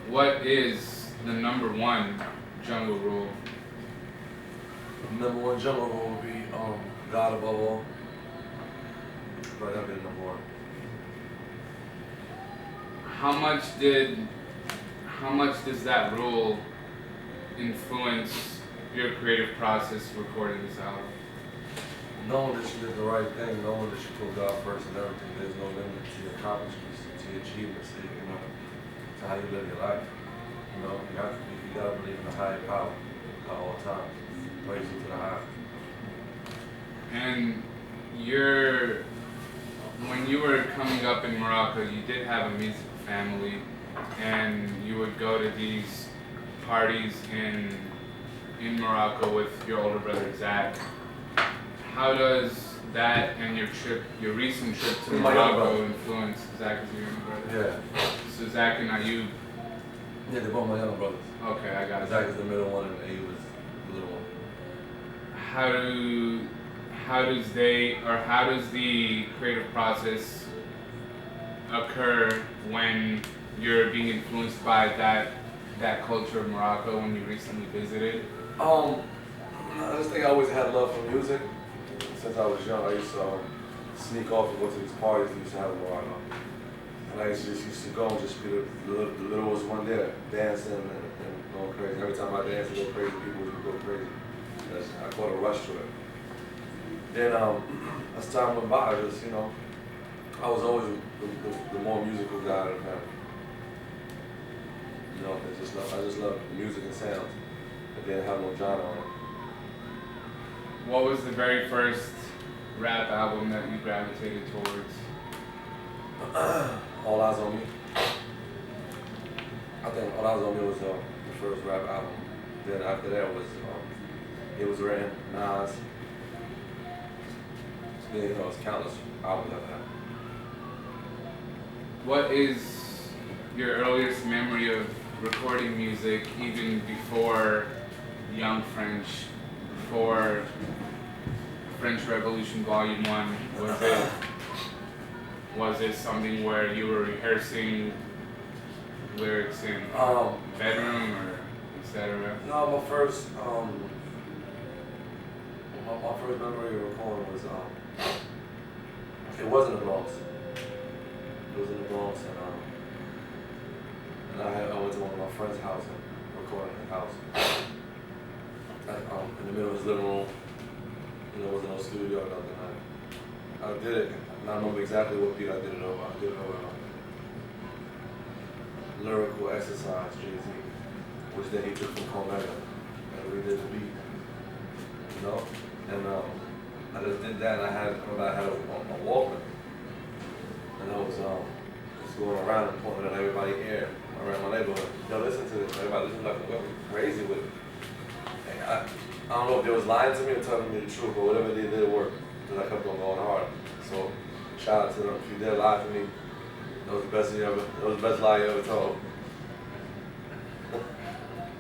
What is the number one jungle rule? Number one jungle rule would be God above all. But that'd be number one. How much did how much does that rule influence your creative process recording this album? Knowing that you did the right thing, knowing that you put God first in everything, there's no limit to your accomplishments, to your achievements, to how you live your life. You gotta believe in a higher power at all times. Praise you to the high. And when you were coming up in Morocco, you did have a musical family, and you would go to these parties in Morocco with your older brother Zach. How does that and your recent trip to Morocco influence Zach as your younger brother? Yeah. So Zach and Ayub. Yeah, they're both my younger brothers. Okay, I got it. Zach is the middle one and Ayub is the little one. How does the creative process occur when you're being influenced by that culture of Morocco when you recently visited? I just think I always had love for music. Since I was young, I used to sneak off and go to these parties we used to have in Morocco. And I used to go and just be the littlest one there, dancing and going crazy. Every time I dance and go crazy, people would go crazy. I caught a rush to it. Then as time went by, I was always the more musical guy in the family. I just love music and sounds. It didn't have no genre on it. What was the very first rap album that you gravitated towards? All Eyes on Me. I think All Eyes on Me was the first rap album. Then after that was It Was Written, Nas. Then it's countless albums after that. What is your earliest memory of recording music, even before Young French, before French Revolution Volume 1? Was it something where you were rehearsing lyrics in bedroom or etc.? No, my first memory of recording was it was in the Bronx. It was in the Bronx, and I went to one of my friend's house and recorded in his house. In the middle of his living room. There wasn't no studio or nothing. I did it, and I remember exactly what beat I did it over. I did it over Lyrical Exercise, Jay-Z, which then he took from Comega, and we did the beat. And I just did that, and I remember I had a Walkman, and I was just going around and pointing at everybody's ear around my neighborhood. Yo, listen to this. Everybody listened like crazy with it. And I don't know if they was lying to me or telling me the truth, but whatever they did work, because I kept on going hard. So shout out to them. If you did lie to me, that was the best lie you ever told.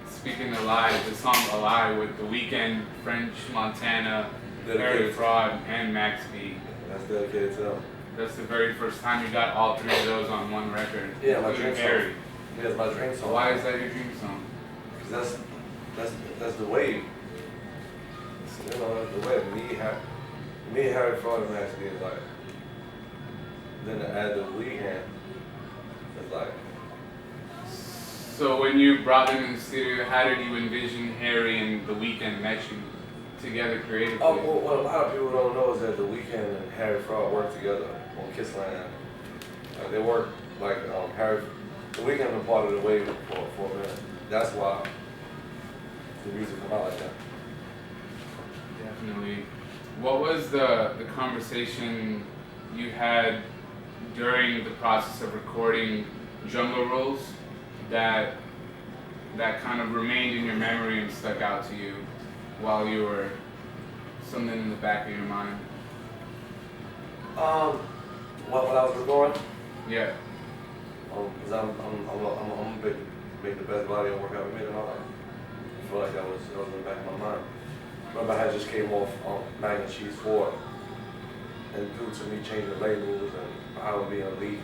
Speaking of lies, the song "A Lie" with The Weeknd, French Montana, Harry Fraud, and Max B. That's dedicated to them. That's the very first time you got all three of those on one record. Yeah, my dream Harry. song. Yeah, it's my dream song. So why is that your dream song? Because that's the wave. That's the wave. Me, Harry Fraud, and Max B is like. Then to add the Weeknd, it's like. So when you brought them in the studio, how did you envision Harry and The Weeknd matching together creatively? Oh, what a lot of people don't know is that The Weeknd and Harry Fraud work together on Kissland. They work like The Weeknd been part of the wave for a minute. That's why the music come out like that. Definitely. What was the conversation you had during the process of recording Jungle Rules that kind of remained in your memory and stuck out to you while you were something in the back of your mind? When I was recording? Yeah. Because I'm gonna make the best body of work I ever made in my life. I feel like that was in the back of my mind. Remember, I had just came off Mac and Cheese 4, and due to me changing labels and I would be on lead,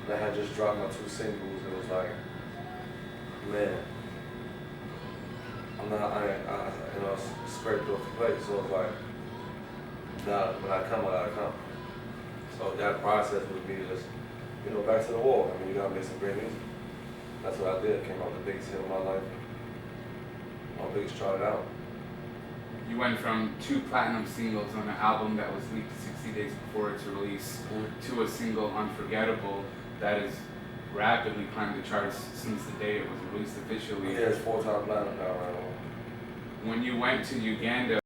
and I had just dropped my 2 singles. It was like man, scraped off the plate. So it's like, now when I come, I gotta come. So that process would be just, back to the wall. I mean, you gotta make some great music. That's what I did. Came out the biggest hit of my life. My biggest chart out. You went from 2 platinum singles on an album that was leaked 60 days before its release to a single, Unforgettable, that has rapidly climbed the charts since the day it was released officially. Yeah, it's 4-time platinum now, right? When you went to Uganda,